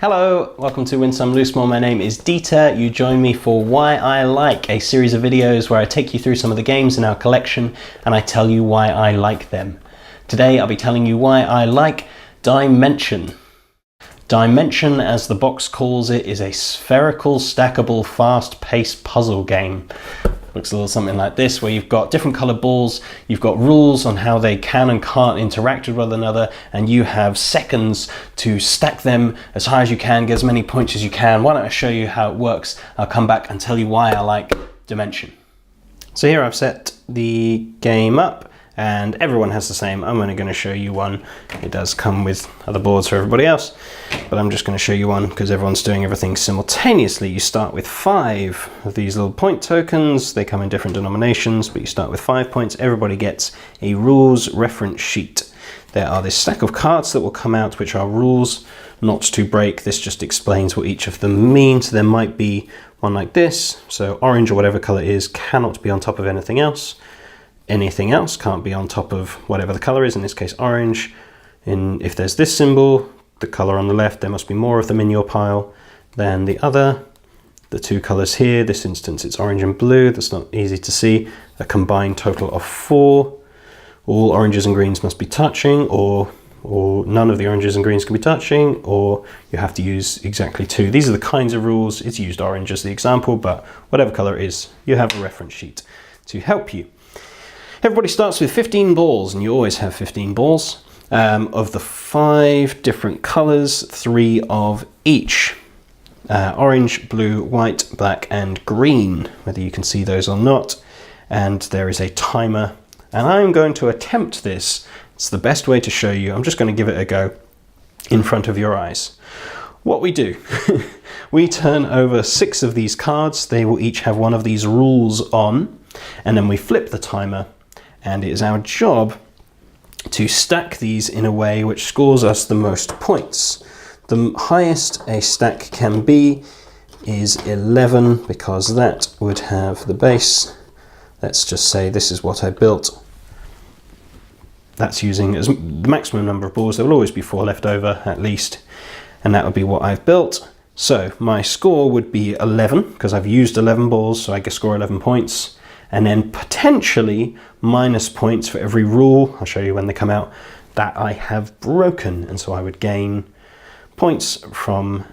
Hello, welcome to Win Some Loosemore. My name is Dieter. You join me for Why I Like, a series of videos where I take you through some of the games in our collection and I tell you why I like them. Today I'll be telling you why I like Dimension. Dimension, as the box calls it, is a spherical, stackable, fast-paced puzzle game. Looks a little something like this, where you've got different colored balls, you've got rules on how they can and can't interact with one another, and you have seconds to stack them as high as you can, get as many points as you can. Why don't I show you how it works? I'll come back and tell you why I like Dimension. So here I've set the game up, and everyone has the same. I'm only going to show you one. It does come with other boards for everybody else, but I'm just going to show you one because everyone's doing everything simultaneously. You start with 5 of these little point tokens. They come in different denominations, but you start with 5 points. Everybody gets a rules reference sheet. There are this stack of cards that will come out, which are rules not to break. This just explains what each of them means. There might be one like this. So orange, or whatever color it is, cannot be on top of anything else. Anything else can't be on top of whatever the color is, in this case orange. If there's this symbol, the color on the left, there must be more of them in your pile than the other. The two colors here, this instance it's orange and blue, that's not easy to see. A combined total of 4. All oranges and greens must be touching, or none of the oranges and greens can be touching, or you have to use exactly 2. These are the kinds of rules. It's used orange as the example, but whatever color it is, you have a reference sheet to help you. Everybody starts with 15 balls, and you always have 15 balls. Of the 5 different colors, 3 of each. Orange, blue, white, black, and green, whether you can see those or not. And there is a timer, and I'm going to attempt this. It's the best way to show you. I'm just going to give it a go in front of your eyes. What we do, we turn over 6 of these cards. They will each have one of these rules on, and then we flip the timer. And it is our job to stack these in a way which scores us the most points. The highest a stack can be is 11, because that would have the base. Let's just say this is what I built. That's using as the maximum number of balls. There will always be 4 left over at least, and that would be what I've built. So my score would be 11, because I've used 11 balls, so I can score 11 points. And then potentially minus points for every rule, I'll show you when they come out, that I have broken. And so I would gain points from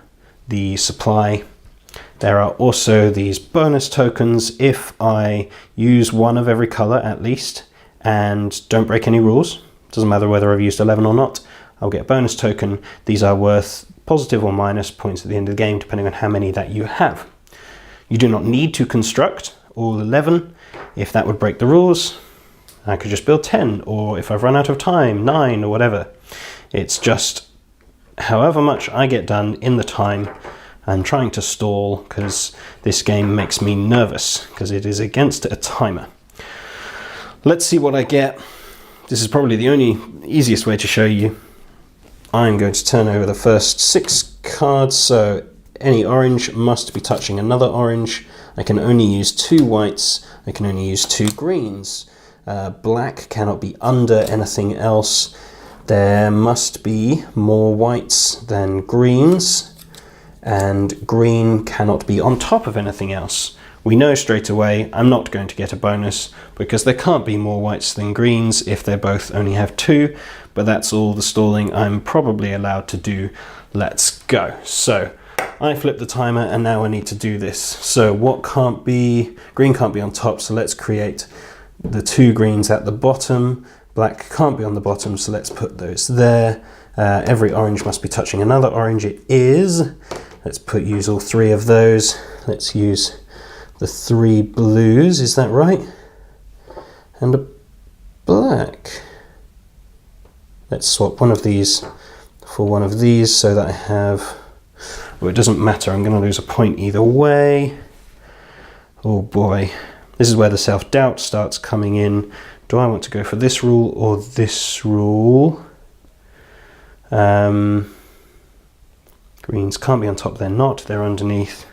the supply. There are also these bonus tokens if I use 1 of every color at least and don't break any rules. Doesn't matter whether I've used 11 or not, I'll get a bonus token. These are worth positive or minus points at the end of the game, depending on how many that you have. You do not need to construct all 11. If that would break the rules, I could just build 10, or if I've run out of time, 9 or whatever. It's just however much I get done in the time. I'm trying to stall because this game makes me nervous because it is against a timer. Let's see what I get. This is probably the only easiest way to show you. I'm going to turn over the first 6 cards, so any orange must be touching another orange. I can only use 2 whites. I can only use 2 greens. Black cannot be under anything else. There must be more whites than greens, and green cannot be on top of anything else. We know straight away I'm not going to get a bonus because there can't be more whites than greens if they both only have 2, but that's all the stalling I'm probably allowed to do. Let's go. So I flip the timer, and now I need to do this. So what can't be, green can't be on top, so let's create the 2 greens at the bottom. Black can't be on the bottom, so let's put those there. Every orange must be touching another orange. It is. Let's use all 3 of those. Let's use the 3 blues, is that right? And a black. Let's swap one of these for one of these so that I have, well, it doesn't matter, I'm going to lose a point either way. Oh boy, this is where the self-doubt starts coming in. Do I want to go for this rule or this rule? Greens can't be on top, they're not, they're underneath.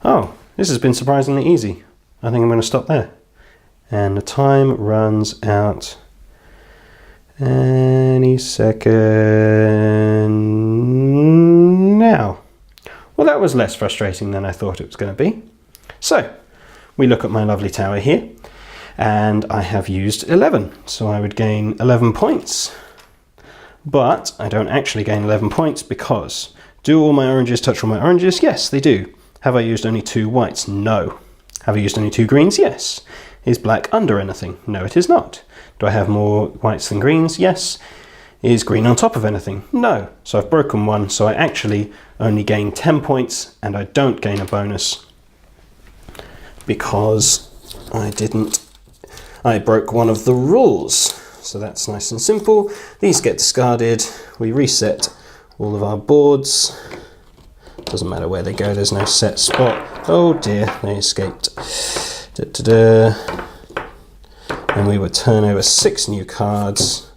Oh, this has been surprisingly easy. I think I'm going to stop there. And the time runs out any second now. that was less frustrating than I thought it was going to be. So we look at my lovely tower here, and I have used 11, so I would gain 11 points. But I don't actually gain 11 points because do all my oranges touch all my oranges? Yes, they do. Have I used only 2 whites? No. Have I used only 2 greens? Yes. Is black under anything? No, it is not. Do I have more whites than greens? Yes. Is green on top of anything? No. So I've broken 1, so I actually only gain 10 points and I don't gain a bonus because I broke one of the rules. So that's nice and simple. These get discarded. We reset all of our boards. Doesn't matter where they go, there's no set spot. Oh dear, they escaped. And we would turn over 6 new cards.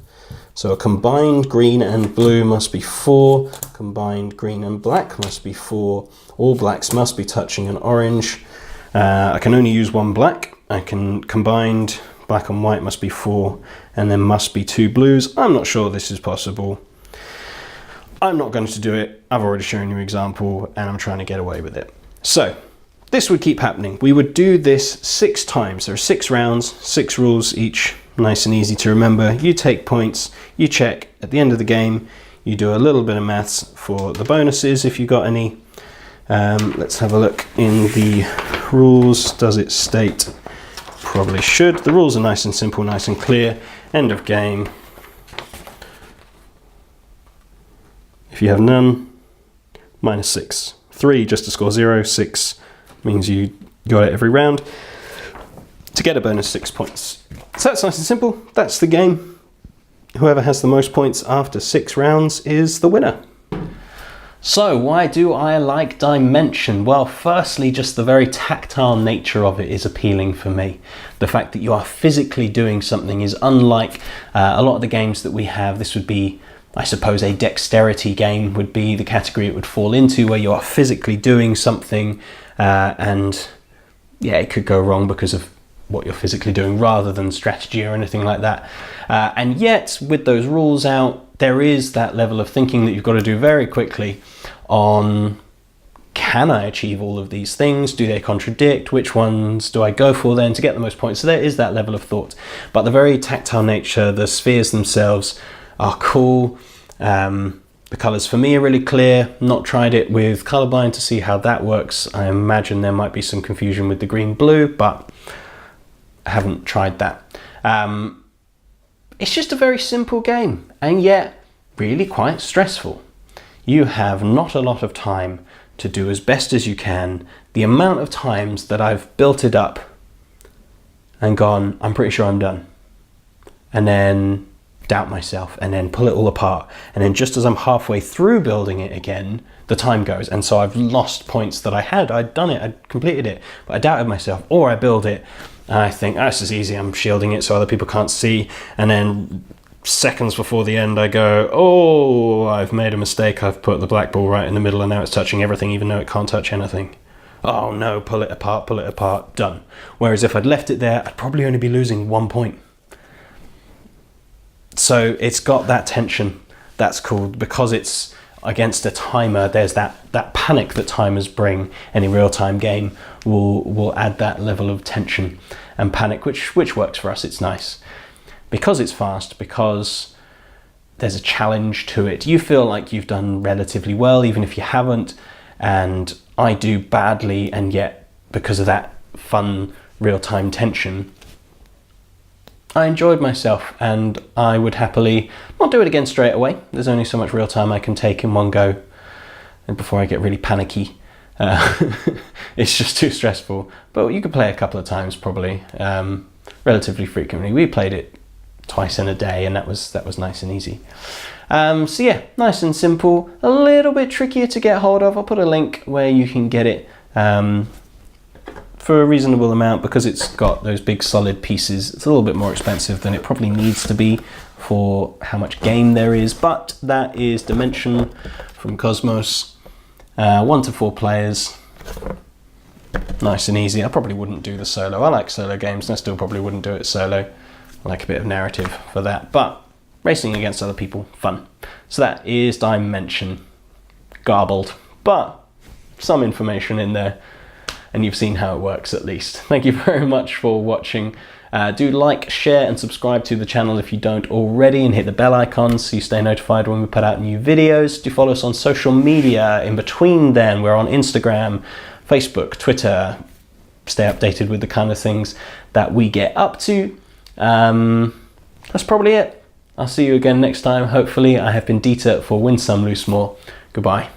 So a combined green and blue must be 4. Combined green and black must be 4. All blacks must be touching an orange. I can only use 1 black. I can combined black and white must be 4, and there must be 2 blues. I'm not sure this is possible. I'm not going to do it. I've already shown you an example and I'm trying to get away with it. So this would keep happening. We would do this 6 times. There are 6 rounds, 6 rules each, nice and easy to remember. You take points, you check at the end of the game, you do a little bit of maths for the bonuses if you got any. Let's have a look in the rules. Does it state? Probably should. The rules are nice and simple, nice and clear. End of game. If you have none, -6. 3 just to score 0, 6 means you got it every round. To get a bonus 6 points. So that's nice and simple. That's the game. Whoever has the most points after 6 rounds is the winner. So why do I like Dimension? Well, firstly, just the very tactile nature of it is appealing for me. The fact that you are physically doing something is unlike a lot of the games that we have. This would be, I suppose, a dexterity game would be the category it would fall into, where you are physically doing something and yeah, it could go wrong because of what you're physically doing rather than strategy or anything like that. And yet, with those rules out, there is that level of thinking that you've got to do very quickly on, can I achieve all of these things? Do they contradict? Which ones do I go for then to get the most points? So there is that level of thought. But the very tactile nature, the spheres themselves are cool. The colours for me are really clear. Not tried it with Colorblind to see how that works. I imagine there might be some confusion with the green-blue, but I haven't tried that. It's just a very simple game, and yet really quite stressful. You have not a lot of time to do as best as you can. The amount of times that I've built it up and gone, I'm pretty sure I'm done, and then doubt myself, and then pull it all apart, and then just as I'm halfway through building it again, the time goes, and so I've lost points that I'd done it, I'd completed it, but I doubted myself, or I build it and I think, oh, this is easy, I'm shielding it so other people can't see, and then seconds before the end I go, oh, I've made a mistake, I've put the black ball right in the middle and now it's touching everything even though it can't touch anything. Oh no, pull it apart, done. Whereas if I'd left it there, I'd probably only be losing 1 point. So it's got that tension. That's cool. Because it's against a timer, there's that panic that timers bring. Any real-time game will add that level of tension and panic, which works for us. It's nice. Because it's fast, because there's a challenge to it. You feel like you've done relatively well, even if you haven't, and I do badly, and yet because of that fun real-time tension, I enjoyed myself, and I would happily not do it again straight away. There's only so much real time I can take in one go, and before I get really panicky, it's just too stressful. But you could play a couple of times probably, relatively frequently. We played it twice in a day, and that was nice and easy. So yeah, nice and simple. A little bit trickier to get hold of. I'll put a link where you can get it. For a reasonable amount, because it's got those big solid pieces. It's a little bit more expensive than it probably needs to be for how much game there is, but that is Dimension from KOSMOS. 1 to 4 players, nice and easy. I probably wouldn't do the solo. I like solo games and I still probably wouldn't do it solo. I like a bit of narrative for that, but racing against other people, fun. So that is Dimension. Garbled, but some information in there, and you've seen how it works at least. Thank you very much for watching. Do like, share and subscribe to the channel if you don't already, and hit the bell icon so you stay notified when we put out new videos. Do follow us on social media in between then. We're on Instagram, Facebook, Twitter. Stay updated with the kind of things that we get up to. That's probably it. I'll see you again next time. Hopefully. I have been Dieter for Win Some, Lose More. Goodbye.